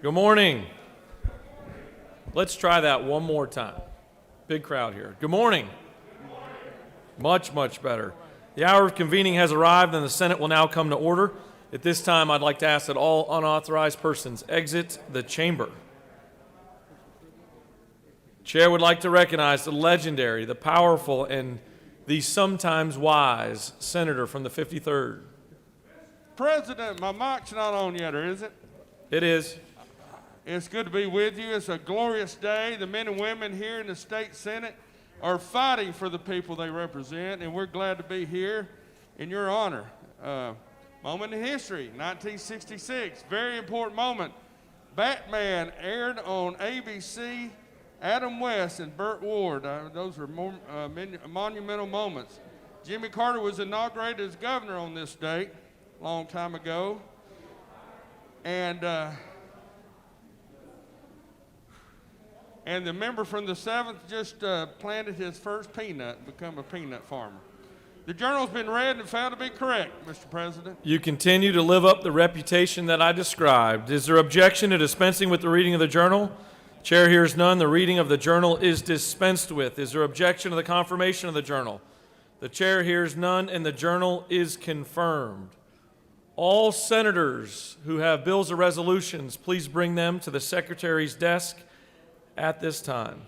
Good morning. Let's try that one more time. Big crowd here. Good morning. Much, much better. The hour of convening has arrived and the Senate will now come to order. At this time, I'd like to ask that all unauthorized persons exit the chamber. Chair would like to recognize the legendary, the powerful, and the sometimes wise senator from the 53rd. President, my mic's not on yet, or is it? It is. It's good to be with you. It's a glorious day. The men and women here in the state Senate are fighting for the people they represent, and we're glad to be here in your honor. Moment in history, 1966, very important moment. Batman aired on ABC. Adam West and Burt Ward, those were monumental moments. Jimmy Carter was inaugurated as governor on this date a long time ago. And the member from the 7th just planted his first peanut and become a peanut farmer. The journal's been read and found to be correct, Mr. President. You continue to live up the reputation that I described. Is there objection to dispensing with the reading of the journal? Chair hears none. The reading of the journal is dispensed with. Is there objection to the confirmation of the journal? The chair hears none, and the journal is confirmed. All senators who have bills or resolutions, please bring them to the secretary's desk at this time.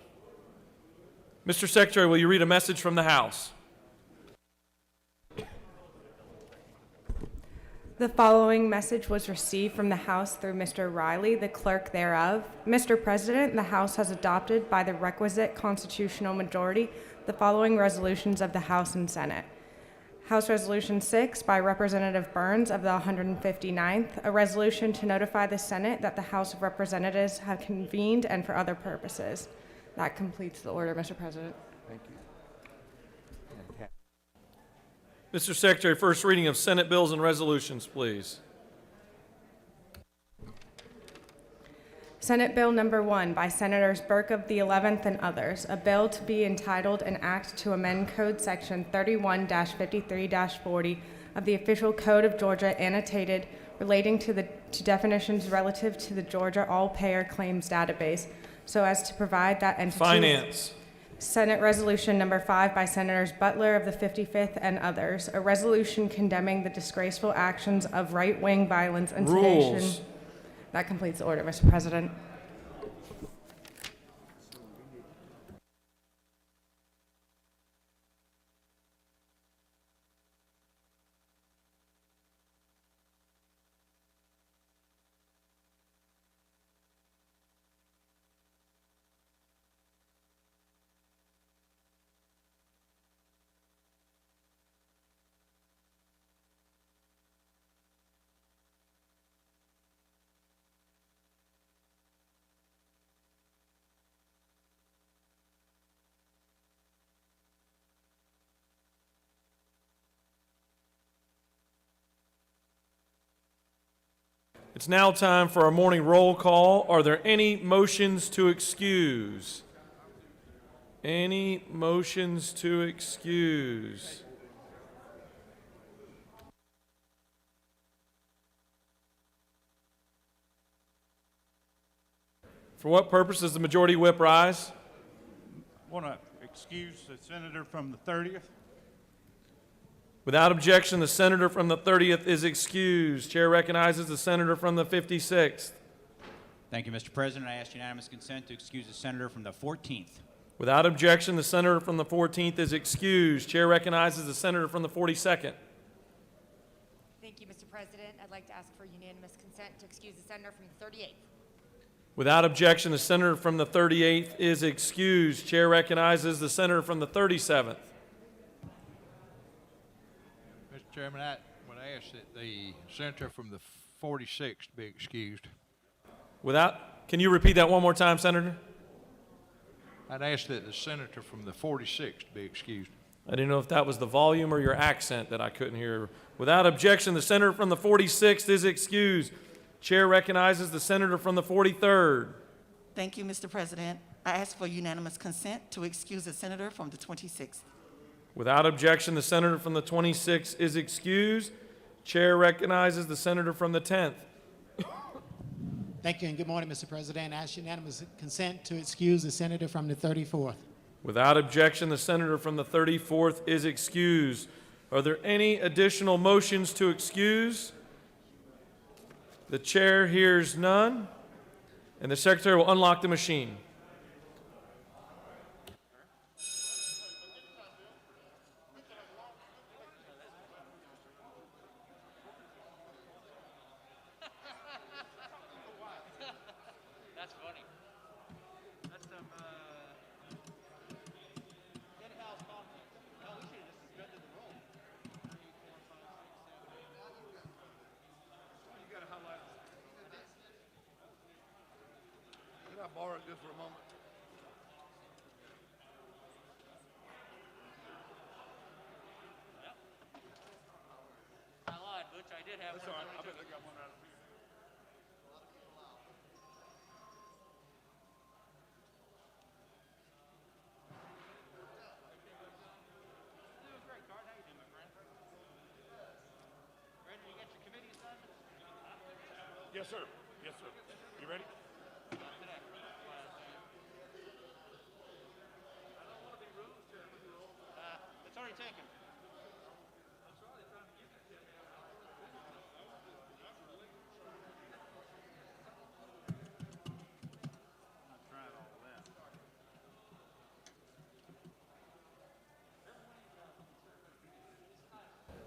Mr. Secretary, will you read a message from the House? The following message was received from the House through Mr. Riley, the clerk thereof. Mr. President, the House has adopted by the requisite constitutional majority the following resolutions of the House and Senate. House Resolution 6 by Representative Burns of the 159th, a resolution to notify the Senate that the House of Representatives have convened and for other purposes. That completes the order, Mr. President. Thank you. Mr. Secretary, first reading of Senate bills and resolutions, please. Senate Bill Number 1 by Senators Burke of the 11th and others, a bill to be entitled an act to amend Code Section 31-53-40 of the Official Code of Georgia annotated relating to definitions relative to the Georgia All-Payer Claims Database so as to provide that entity... Finance. Senate Resolution Number 5 by Senators Butler of the 55th and others, a resolution condemning the disgraceful actions of right-wing violence and Rules. sedation. That completes the order, Mr. President. It's now time for our morning roll call. Are there any motions to excuse? Any motions to excuse? For what purpose does the majority whip rise? Want to excuse the senator from the 30th? Without objection, the senator from the 30th is excused. Chair recognizes the senator from the 56th. Thank you, Mr. President. I ask unanimous consent to excuse the senator from the 14th. Without objection, the senator from the 14th is excused. Chair recognizes the senator from the 42nd. Thank you, Mr. President. I'd like to ask for unanimous consent to excuse the senator from the 38th. Without objection, the senator from the 38th is excused. Chair recognizes the senator from the 37th. Mr. Chairman, I would ask that the senator from the 46th be excused. Can you repeat that one more time, Senator? I'd ask that the senator from the 46th be excused. I didn't know if that was the volume or your accent that I couldn't hear. Without objection, the senator from the 46th is excused. Chair recognizes the senator from the 43rd. Thank you, Mr. President. I ask for unanimous consent to excuse the senator from the 26th. Without objection, the senator from the 26th is excused. Chair recognizes the senator from the 10th. Thank you, and good morning, Mr. President. I ask unanimous consent to excuse the senator from the 34th. Without objection, the senator from the 34th is excused. Are there any additional motions to excuse? The chair hears none, and the secretary will unlock the machine. That's funny. That's some, in-house content. No, we should have just suspended the roll. 3, 4, 5, 6, 7. You got to highlight it. Can I borrow it just for a moment? I lied, Butch. I did have That's one. all right. I bet they got one out of here. Yes, sir. Yes, sir. You ready? It's already taken.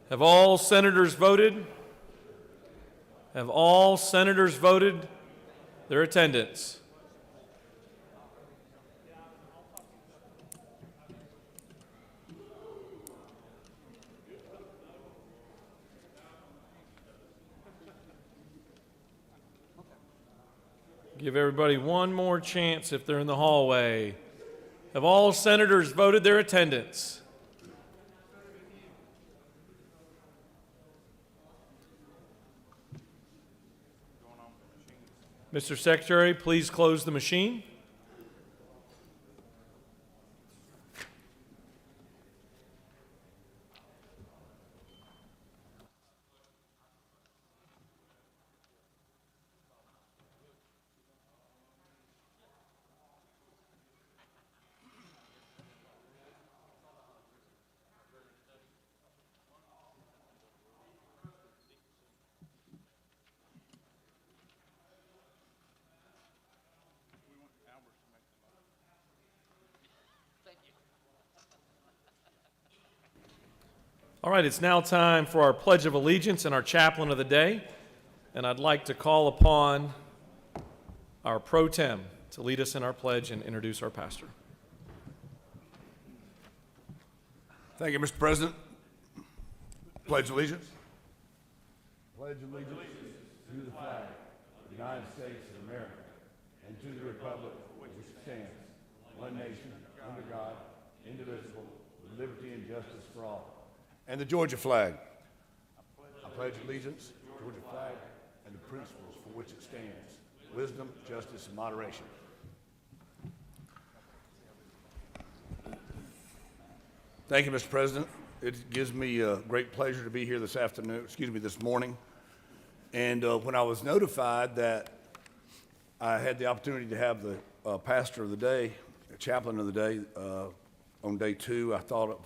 Have all senators voted? Have all senators voted their attendance? Give everybody one more chance if they're in the hallway. Have all senators voted their attendance? Mr. Secretary, please close the machine. All right, it's now time for our Pledge of Allegiance and our chaplain of the day. And I'd like to call upon our pro tem to lead us in our pledge and introduce our pastor. Thank you, Mr. President. Pledge allegiance. Pledge allegiance to the flag of the United States of America and to the republic which stands, one nation, under God, indivisible, with liberty and justice for all. And the Georgia flag. I pledge allegiance to the Georgia flag and the principles for which it stands, wisdom, justice, and moderation. Thank you, Mr. President. It gives me great pleasure to be here this morning. And when I was notified that I had the opportunity to have the pastor of the day, chaplain of the day, on day 2, I thought,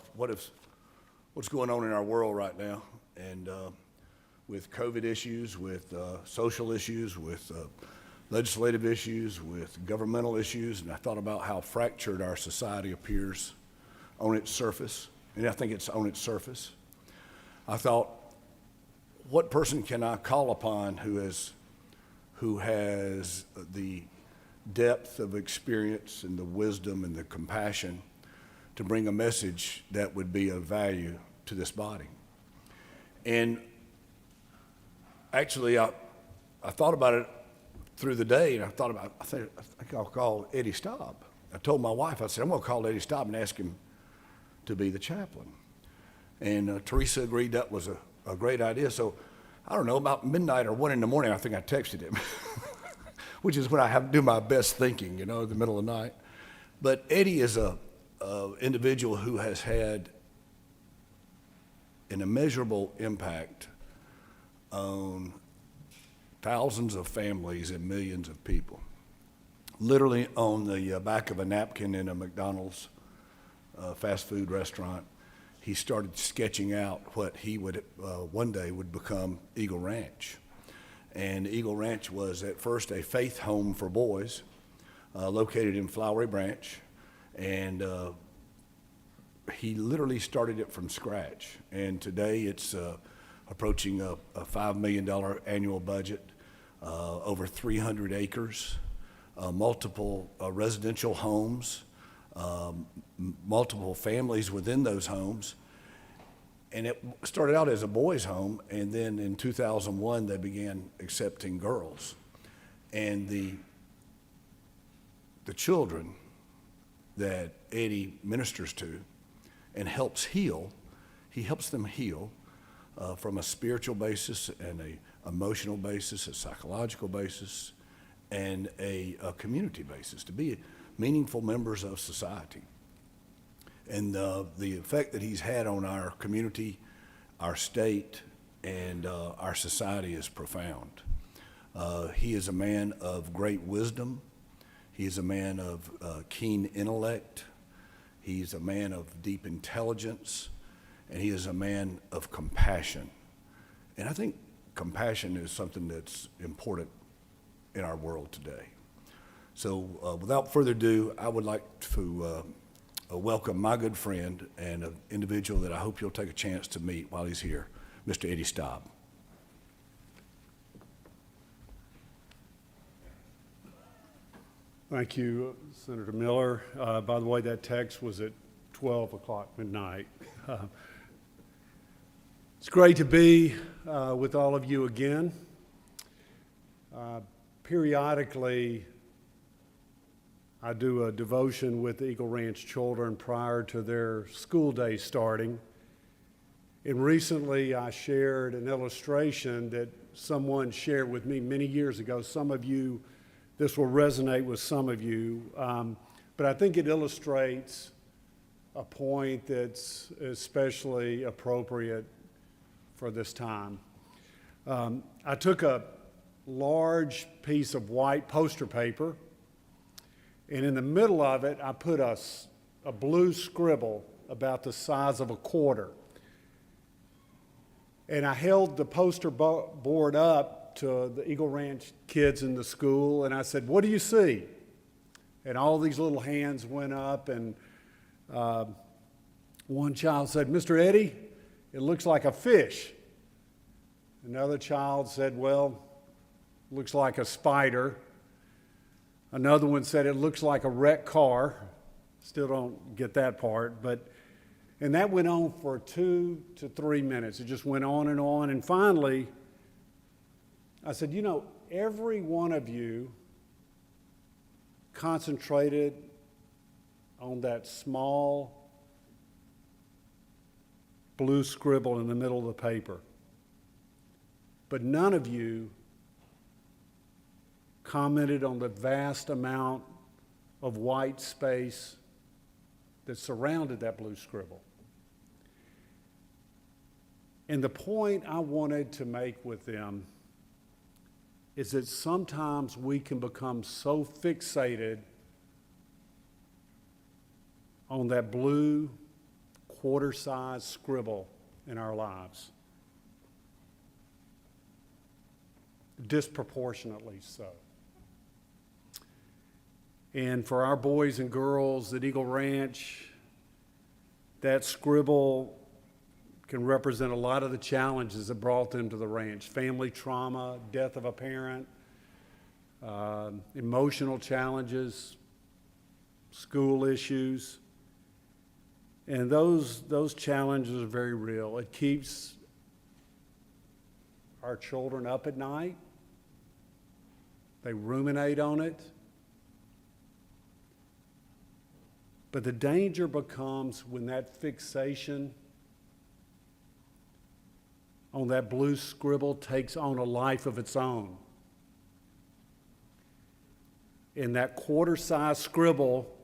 what's going on in our world right now? And with COVID issues, with social issues, with legislative issues, with governmental issues, and I thought about how fractured our society appears on its surface, and I think it's on its surface. I thought, what person can I call upon who has the depth of experience and the wisdom and the compassion to bring a message that would be of value to this body? And actually, I thought about it through the day, and I think I'll call Eddie Staub. I told my wife, I said, I'm going to call Eddie Staub and ask him to be the chaplain. And Teresa agreed that was a great idea. So I don't know, about midnight or 1 in the morning, I think I texted him, which is when I have to do my best thinking, in the middle of the night. But Eddie is a individual who has had an immeasurable impact on thousands of families and millions of people. Literally on the back of a napkin in a McDonald's fast food restaurant, he started sketching out what he would one day would become Eagle Ranch. And Eagle Ranch was at first a faith home for boys located in Flowery Branch. And he literally started it from scratch. And today it's approaching a $5 million annual budget, over 300 acres, multiple residential homes, multiple families within those homes. And it started out as a boys' home, and then in 2001 they began accepting girls. And the children that Eddie ministers to and helps heal, he helps them heal from a spiritual basis and a emotional basis, a psychological basis, and a community basis, to be meaningful members of society. And the effect that he's had on our community, our state, and our society is profound. He is a man of great wisdom. He is a man of keen intellect. He's a man of deep intelligence. And he is a man of compassion. And I think compassion is something that's important in our world today. So without further ado, I would like to welcome my good friend and an individual that I hope you'll take a chance to meet while he's here, Mr. Eddie Staub. Thank you, Senator Miller. By the way, that text was at 12 o'clock midnight. It's great to be with all of you again. Periodically, I do a devotion with the Eagle Ranch children prior to their school day starting. And recently, I shared an illustration that someone shared with me many years ago. Some of you, this will resonate with some of you, but I think it illustrates a point that's especially appropriate for this time. I took a large piece of white poster paper, and in the middle of it, I put a blue scribble about the size of a quarter. And I held the poster board up to the Eagle Ranch kids in the school, and I said, "What do you see?" And all these little hands went up, and one child said, "Mr. Eddie, it looks like a fish." Another child said, "Well, looks like a spider." Another one said, "It looks like a wrecked car." Still don't get that part, and that went on for 2 to 3 minutes. It just went on, and finally, I said, "You know, every one of you concentrated on that small blue scribble in the middle of the paper, but none of you commented on the vast amount of white space that surrounded that blue scribble." And the point I wanted to make with them is that sometimes we can become so fixated on that blue quarter-size scribble in our lives, disproportionately so. And for our boys and girls at Eagle Ranch, that scribble can represent a lot of the challenges that brought them to the ranch: family trauma, death of a parent, emotional challenges, school issues. And those challenges are very real. It keeps our children up at night. They ruminate on it. But the danger becomes when that fixation on that blue scribble takes on a life of its own. And that quarter-size scribble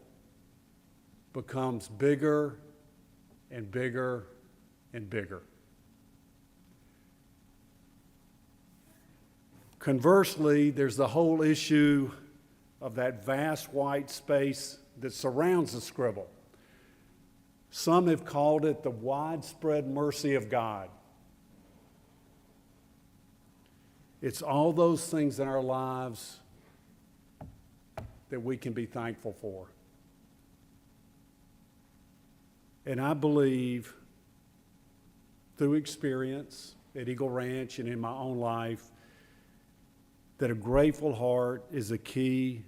becomes bigger and bigger and bigger. Conversely, there's the whole issue of that vast white space that surrounds the scribble. Some have called it the widespread mercy of God. It's all those things in our lives that we can be thankful for. And I believe through experience at Eagle Ranch and in my own life that a grateful heart is a key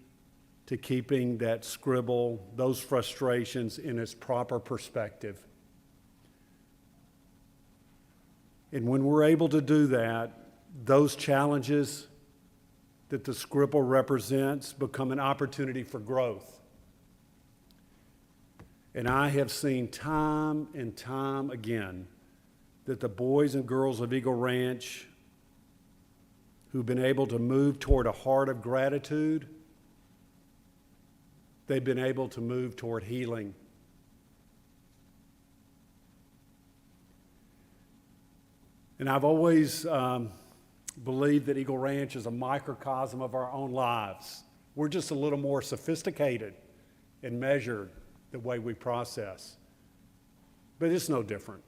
to keeping that scribble, those frustrations in its proper perspective. And when we're able to do that, those challenges that the scribble represents become an opportunity for growth. And I have seen time and time again that the boys and girls of Eagle Ranch who've been able to move toward a heart of gratitude, they've been able to move toward healing. And I've always believed that Eagle Ranch is a microcosm of our own lives. We're just a little more sophisticated and measured the way we process. But it's no different.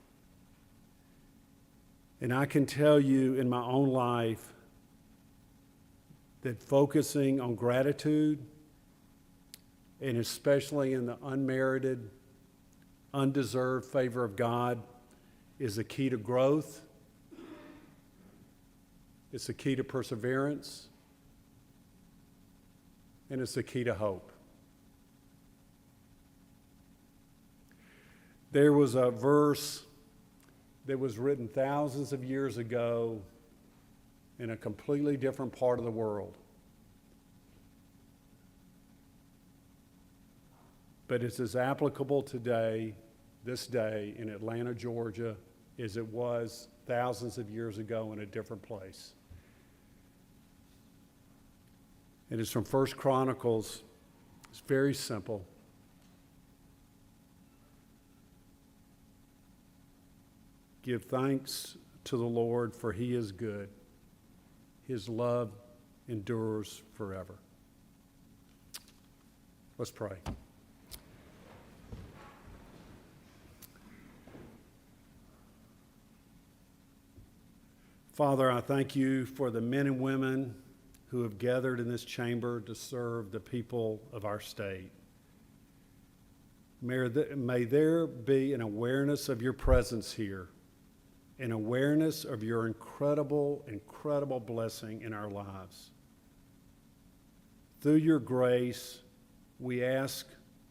And I can tell you in my own life that focusing on gratitude, and especially in the unmerited, undeserved favor of God, is a key to growth. It's a key to perseverance. And it's a key to hope. There was a verse that was written thousands of years ago in a completely different part of the world. But it's as applicable today, this day, in Atlanta, Georgia, as it was thousands of years ago in a different place. And it's from 1 Chronicles. It's very simple. Give thanks to the Lord, for he is good. His love endures forever. Let's pray. Father, I thank you for the men and women who have gathered in this chamber to serve the people of our state. May there be an awareness of your presence here, an awareness of your incredible, incredible blessing in our lives. Through your grace, we ask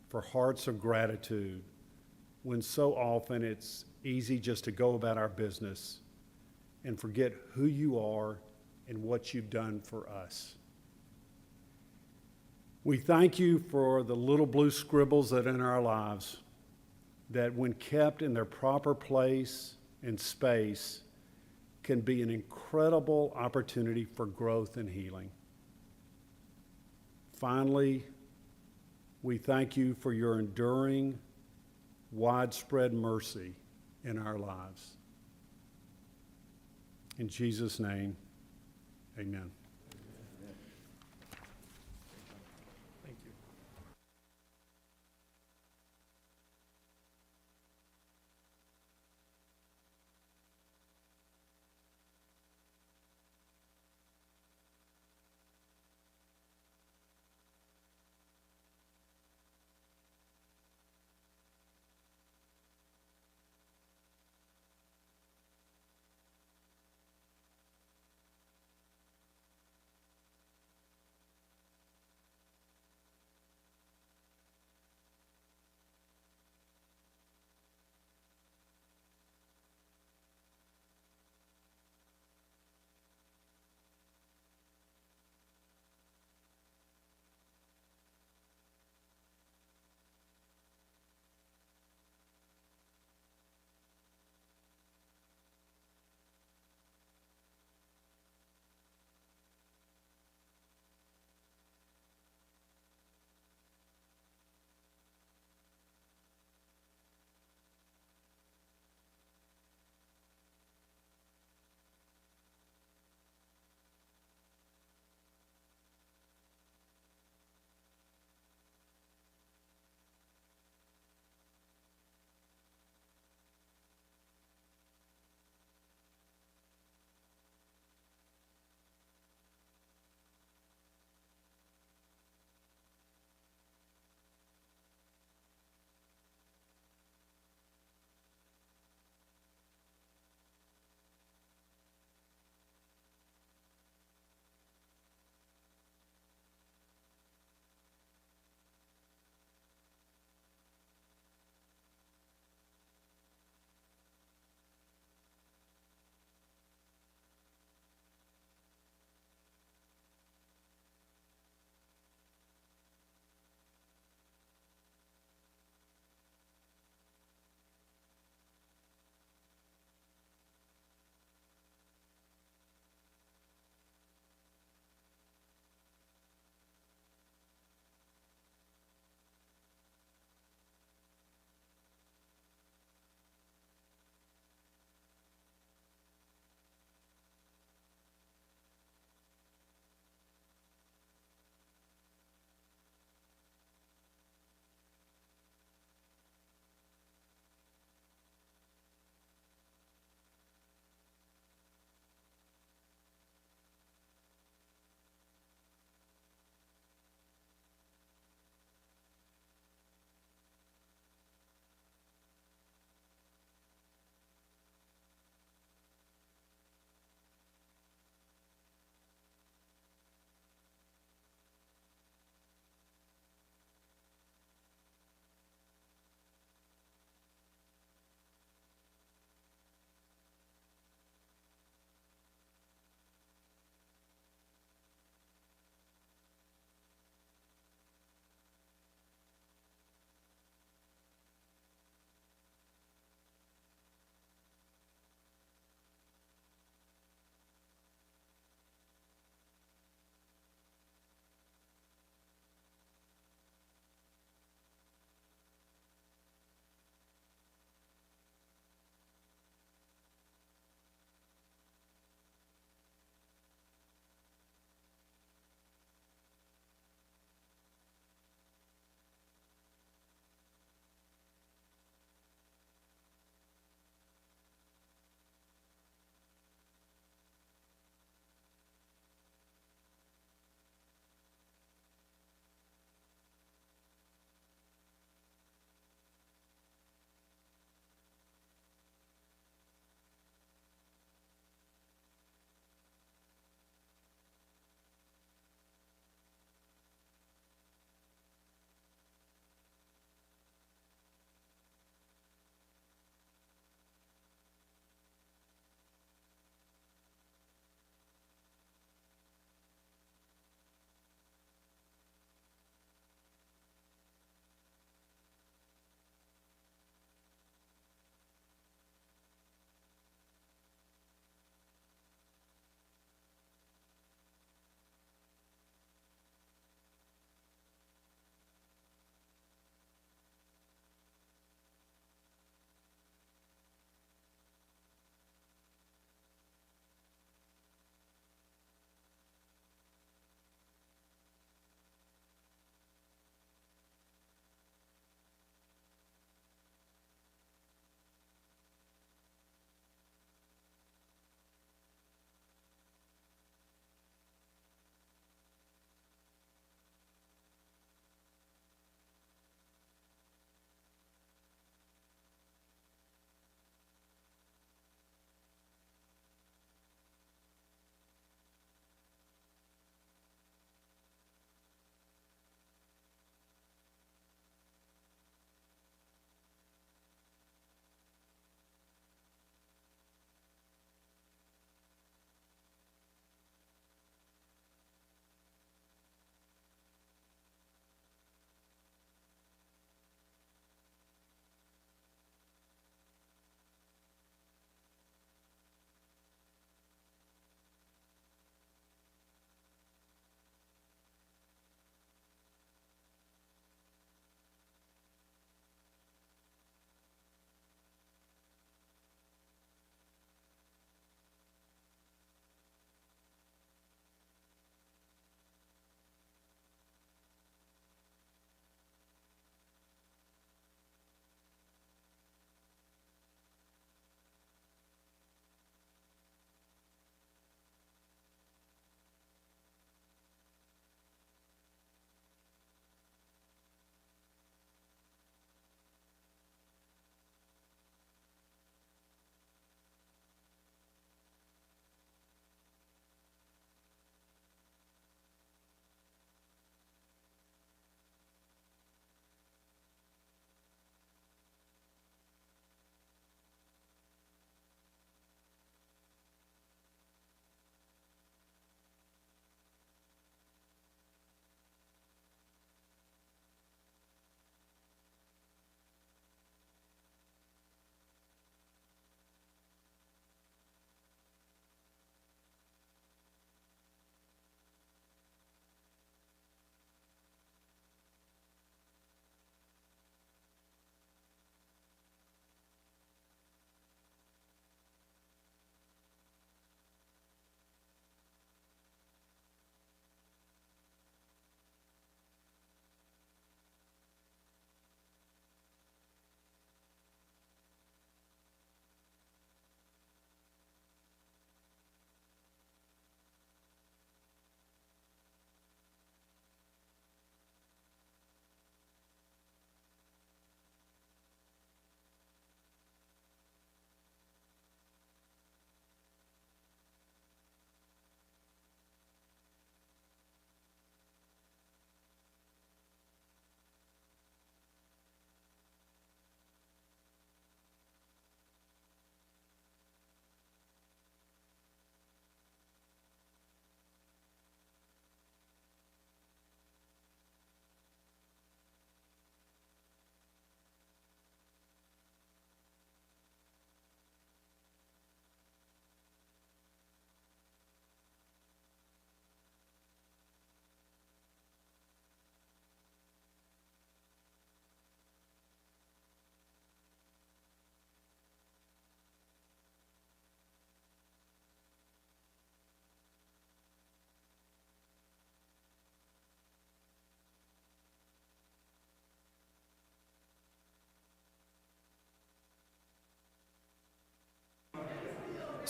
for hearts of gratitude when so often it's easy just to go about our business and forget who you are and what you've done for us. We thank you for the little blue scribbles that are in our lives, that when kept in their proper place and space, can be an incredible opportunity for growth and healing. Finally, we thank you for your enduring, widespread mercy in our lives. In Jesus' name, amen.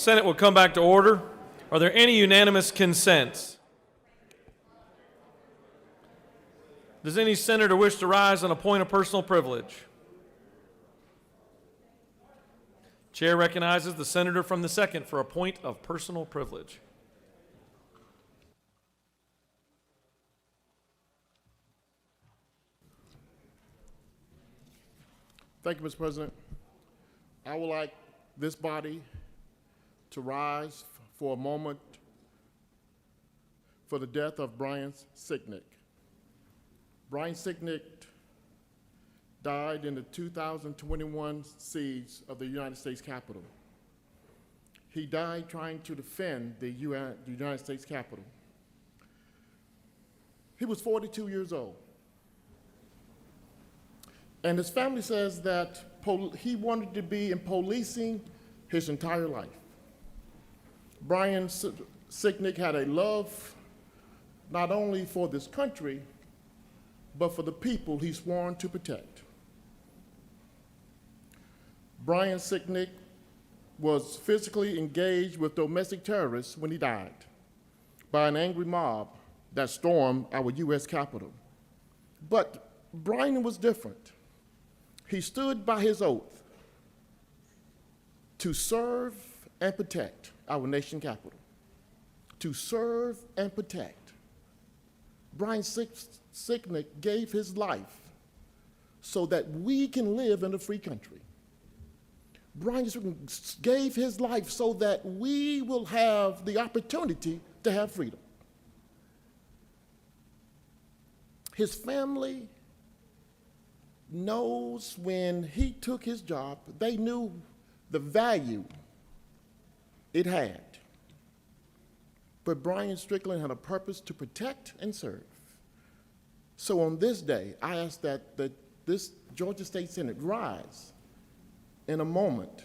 Senate will come back to order. Are there any unanimous consents? Does any senator wish to rise on a point of personal privilege? Chair recognizes the senator from the 2nd for a point of personal privilege. Thank you, Mr. President. I would like this body to rise for a moment for the death of Brian Sicknick. Brian Sicknick died in the 2021 siege of the United States Capitol. He died trying to defend the United States Capitol. He was 42 years old. And his family says that he wanted to be in policing his entire life. Brian Sicknick had a love not only for this country, but for the people he sworn to protect. Brian Sicknick was physically engaged with domestic terrorists when he died by an angry mob that stormed our U.S. Capitol. But Brian was different. He stood by his oath to serve and protect our nation capital. To serve and protect. Brian Sicknick gave his life so that we can live in a free country. Brian Sicknick gave his life so that we will have the opportunity to have freedom. His family knows when he took his job, they knew the value it had. But Brian Strickland had a purpose to protect and serve. So on this day, I ask that this Georgia State Senate rise in a moment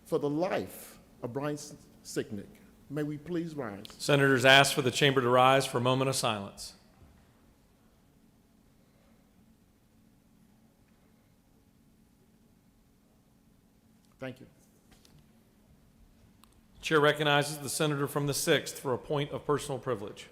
for the life of Brian Sicknick. May we please rise. Senators ask for the chamber to rise for a moment of silence. Thank you. Chair recognizes the senator from the 6th for a point of personal privilege.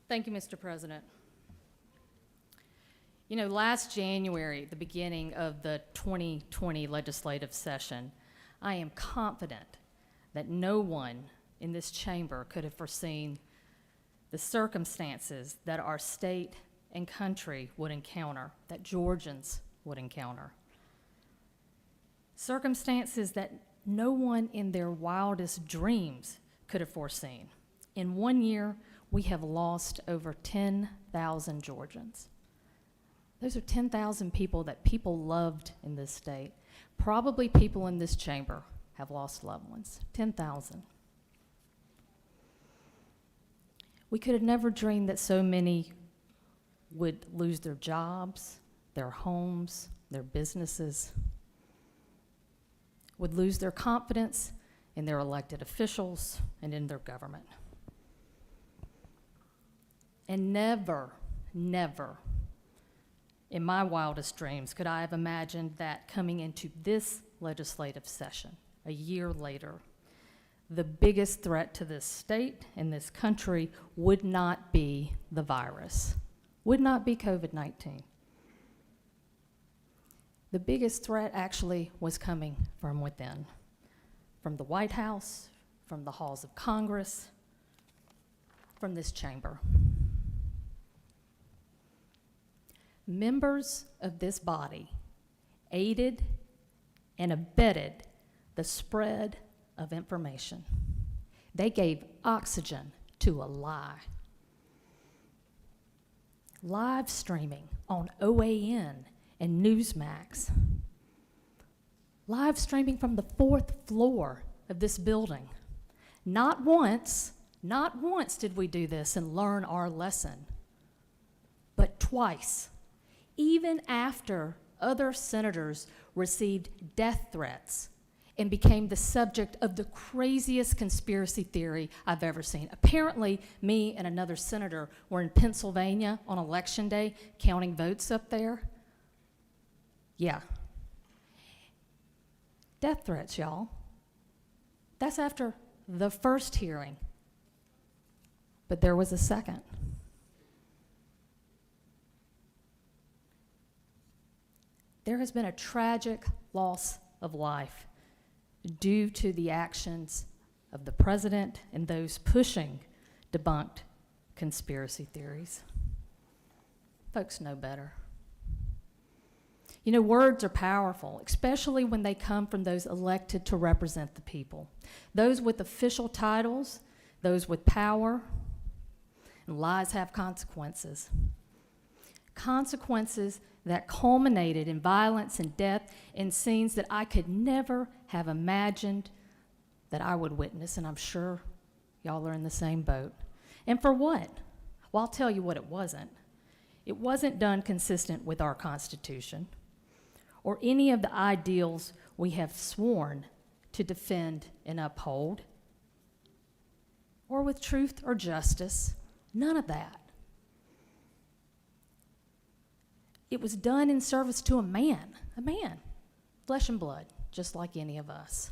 Thank you, Mr. President. You know, last January, the beginning of the 2020 legislative session, I am confident that no one in this chamber could have foreseen the circumstances that our state and country would encounter, that Georgians would encounter. Circumstances that no one in their wildest dreams could have foreseen. In 1 year, we have lost over 10,000 Georgians. Those are 10,000 people that people loved in this state. Probably people in this chamber have lost loved ones. 10,000. We could have never dreamed that so many would lose their jobs, their homes, their businesses, would lose their confidence in their elected officials and in their government. And never, never in my wildest dreams could I have imagined that coming into this legislative session, a year later, the biggest threat to this state and this country would not be the virus, would not be COVID-19. The biggest threat actually was coming from within, from the White House, from the halls of Congress, from this chamber. Members of this body aided and abetted the spread of information. They gave oxygen to a lie. Live streaming on OAN and Newsmax. Live streaming from the 4th floor of this building. Not once did we do this and learn our lesson, but twice. Even after other senators received death threats and became the subject of the craziest conspiracy theory I've ever seen. Apparently, me and another senator were in Pennsylvania on Election Day counting votes up there. Yeah. Death threats, y'all. That's after the first hearing. But there was a second. There has been a tragic loss of life due to the actions of the president and those pushing debunked conspiracy theories. Folks know better. You know, words are powerful, especially when they come from those elected to represent the people. Those with official titles, those with power, and lies have consequences. Consequences that culminated in violence and death in scenes that I could never have imagined that I would witness, and I'm sure y'all are in the same boat. And for what? Well, I'll tell you what it wasn't. It wasn't done consistent with our Constitution or any of the ideals we have sworn to defend and uphold, or with truth or justice. None of that. It was done in service to a man, flesh and blood, just like any of us,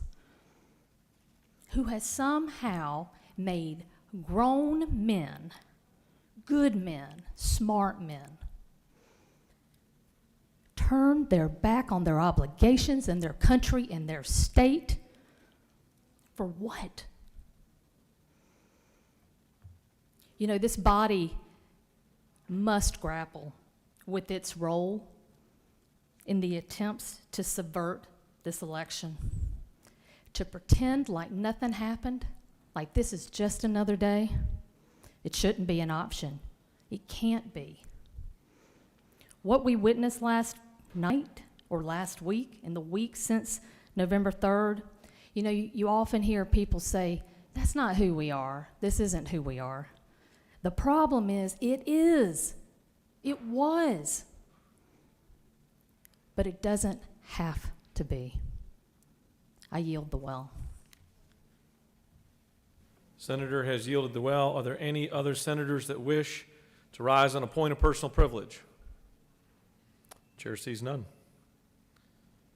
who has somehow made grown men, good men, smart men, turn their back on their obligations and their country and their state. For what? You know, this body must grapple with its role in the attempts to subvert this election, to pretend like nothing happened, like this is just another day. It shouldn't be an option. It can't be. What we witnessed last night or last week, in the week since November 3rd, you know, you often hear people say, that's not who we are. This isn't who we are. The problem is, it is. It was. But it doesn't have to be. I yield the well. Senator has yielded the well. Are there any other senators that wish to rise on a point of personal privilege? Chair sees none.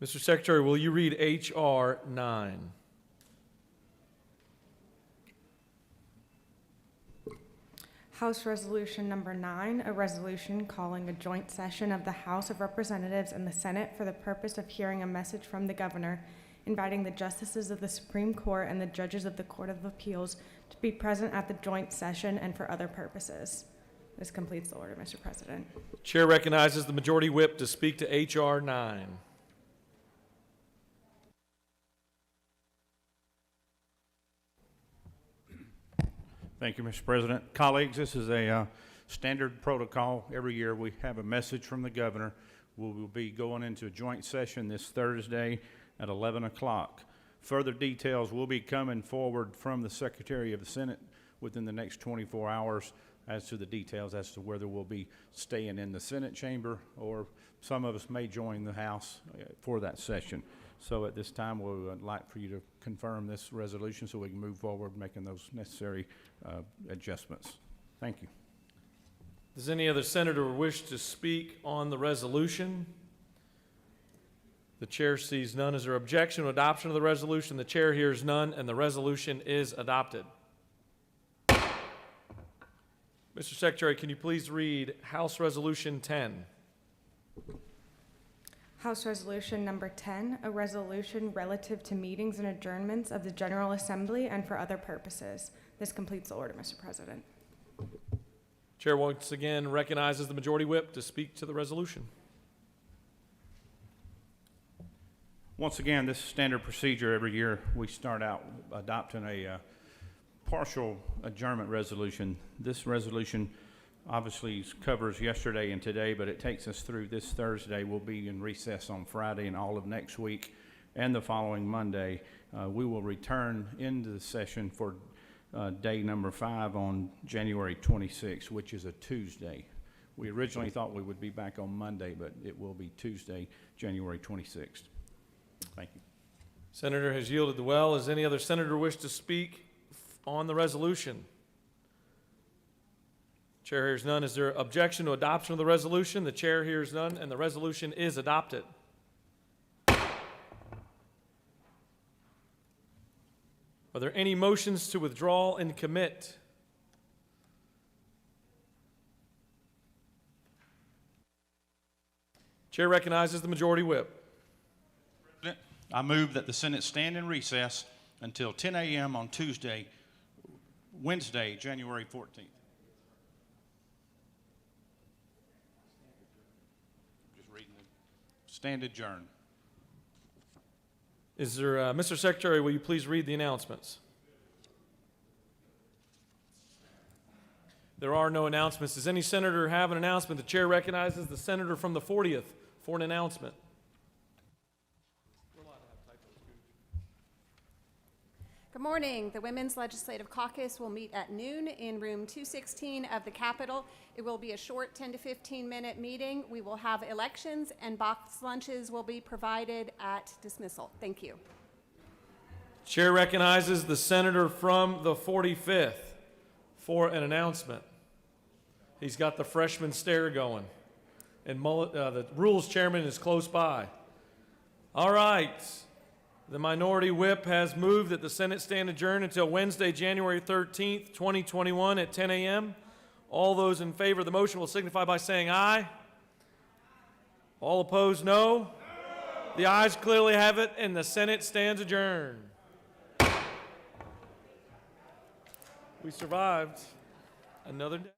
Mr. Secretary, will you read H.R. 9? House Resolution Number 9, a resolution calling a joint session of the House of Representatives and the Senate for the purpose of hearing a message from the governor, inviting the justices of the Supreme Court and the judges of the Court of Appeals to be present at the joint session and for other purposes. This completes the order, Mr. President. Chair recognizes the Majority Whip to speak to H.R. 9. Thank you, Mr. President. Colleagues, this is a standard protocol. Every year we have a message from the governor. We will be going into a joint session this Thursday at 11 o'clock. Further details will be coming forward from the Secretary of the Senate within the next 24 hours as to the details as to whether we'll be staying in the Senate chamber or some of us may join the House for that session. So at this time, we would like for you to confirm this resolution so we can move forward making those necessary adjustments. Thank you. Does any other senator wish to speak on the resolution? The chair sees none. Is there objection to adoption of the resolution? The chair hears none, and the resolution is adopted. Mr. Secretary, can you please read House Resolution 10? House Resolution Number 10, a resolution relative to meetings and adjournments of the General Assembly and for other purposes. This completes the order, Mr. President. Chair once again recognizes the Majority Whip to speak to the resolution. Once again, this is standard procedure. Every year we start out adopting a partial adjournment resolution. This resolution obviously covers yesterday and today, but it takes us through this Thursday. We'll be in recess on Friday and all of next week and the following Monday. We will return into the session for day number 5 on January 26th, which is a Tuesday. We originally thought we would be back on Monday, but it will be Tuesday, January 26th. Thank you. Senator has yielded the well. Does any other senator wish to speak on the resolution? Chair hears none. Is there objection to adoption of the resolution? The chair hears none, and the resolution is adopted. Are there any motions to withdraw and commit? Chair recognizes the majority whip. President, I move that the Senate stand in recess until 10 a.m. on Wednesday, January 14th. Just reading the stand adjourned. Is there, Mr. Secretary, will you please read the announcements? There are no announcements. Does any senator have an announcement? The chair recognizes the senator from the 40th for an announcement. Good morning. The Women's Legislative Caucus will meet at noon in room 216 of the Capitol. It will be a short 10 to 15-minute meeting. We will have elections, and box lunches will be provided at dismissal. Thank you. Chair recognizes the senator from the 45th for an announcement. He's got the freshman stare going, and the rules chairman is close by. All right. The minority whip has moved that the Senate stand adjourned until Wednesday, January 13th, 2021 at 10 a.m. All those in favor of the motion will signify by saying aye. All opposed, no. The ayes clearly have it, and the Senate stands adjourned. We survived another day.